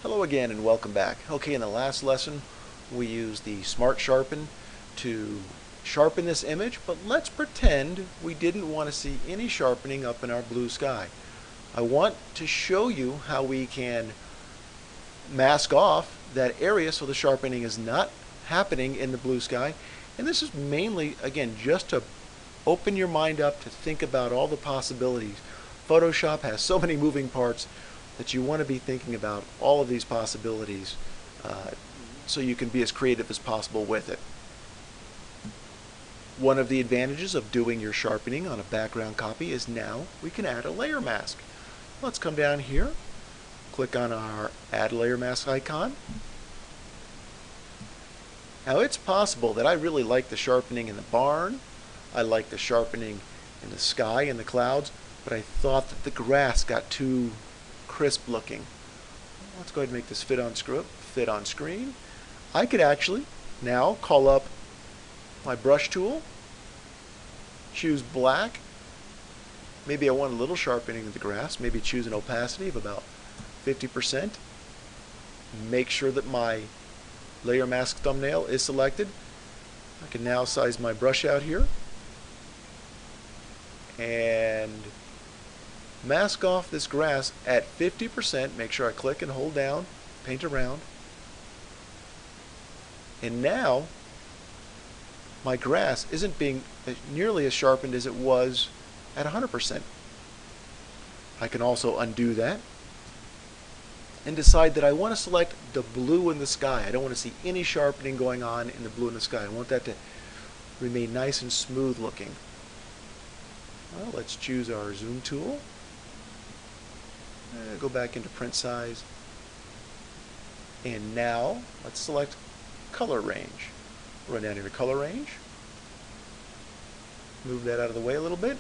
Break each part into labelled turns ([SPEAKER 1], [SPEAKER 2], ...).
[SPEAKER 1] Hello again and welcome back. Okay, in the last lesson we used the Smart Sharpen to sharpen this image, but let's pretend we didn't want to see any sharpening up in our blue sky. I want to show you how we can mask off that area so the sharpening is not happening in the blue sky. And this is mainly, again, just to open your mind up to think about all the possibilities. Photoshop has so many moving parts that you want to be thinking about all of these possibilities so you can be as creative as possible with it. One of the advantages of doing your sharpening on a background copy is now we can add a layer mask. Let's come down here, click on our Add Layer Mask icon. Now it's possible that I really like the sharpening in the barn, I like the sharpening in the sky and the clouds, but I thought that the grass got too crisp looking. Let's go ahead and make this fit on screen. I could actually now call up my brush tool, choose black. Maybe I want a little sharpening of the grass. Maybe choose an opacity of about 50%. Make sure that my layer mask thumbnail is selected. I can now size my brush out here and mask off this grass at 50%. Make sure I click and hold down, paint around. And now my grass isn't being nearly as sharpened as it was at 100%. I can also undo that and decide that I want to select the blue in the sky. I don't want to see any sharpening going on in the blue in the sky. I want that to remain nice and smooth looking. Well, let's choose our zoom tool. Go back into print size, and now let's select color range. Run down here to color range, move that out of the way a little bit,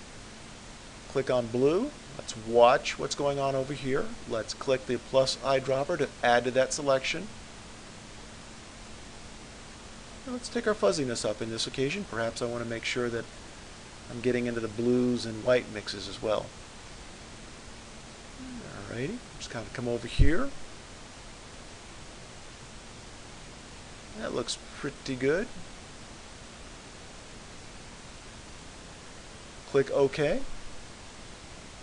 [SPEAKER 1] click on blue. Let's watch what's going on over here. Let's click the plus eyedropper to add to that selection. Now let's take our fuzziness up in this occasion. Perhaps I want to make sure that I'm getting into the blues and white mixes as well. Alrighty, just kind of come over here. That looks pretty good. Click OK.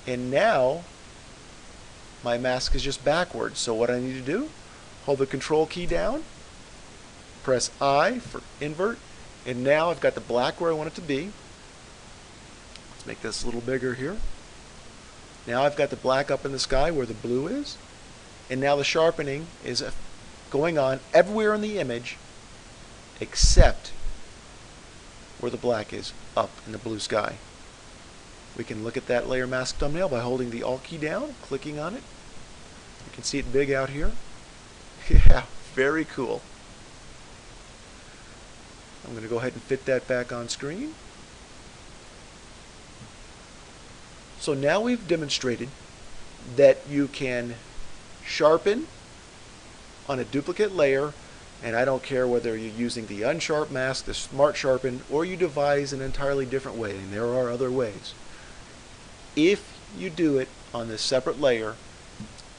[SPEAKER 1] And now my mask is just backwards. So what I need to do, hold the Control key down, press I for invert, and now I've got the black where I want it to be. Let's make this a little bigger here. Now I've got the black up in the sky where the blue is, and now the sharpening is going on everywhere in the image except where the black is up in the blue sky. We can look at that layer mask thumbnail by holding the Alt key down, clicking on it. You can see it big out here. Yeah, very cool. I'm going to go ahead and fit that back on screen. So now we've demonstrated that you can sharpen on a duplicate layer, and I don't care whether you're using the unsharp mask, the Smart Sharpen, or you devise an entirely different way, and there are other ways. If you do it on this separate layer,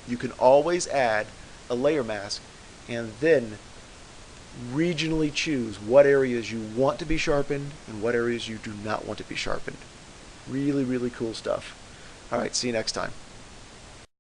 [SPEAKER 1] you can always add a layer mask and then regionally choose what areas you want to be sharpened and what areas you do not want to be sharpened. Really, really cool stuff. All right, see you next time.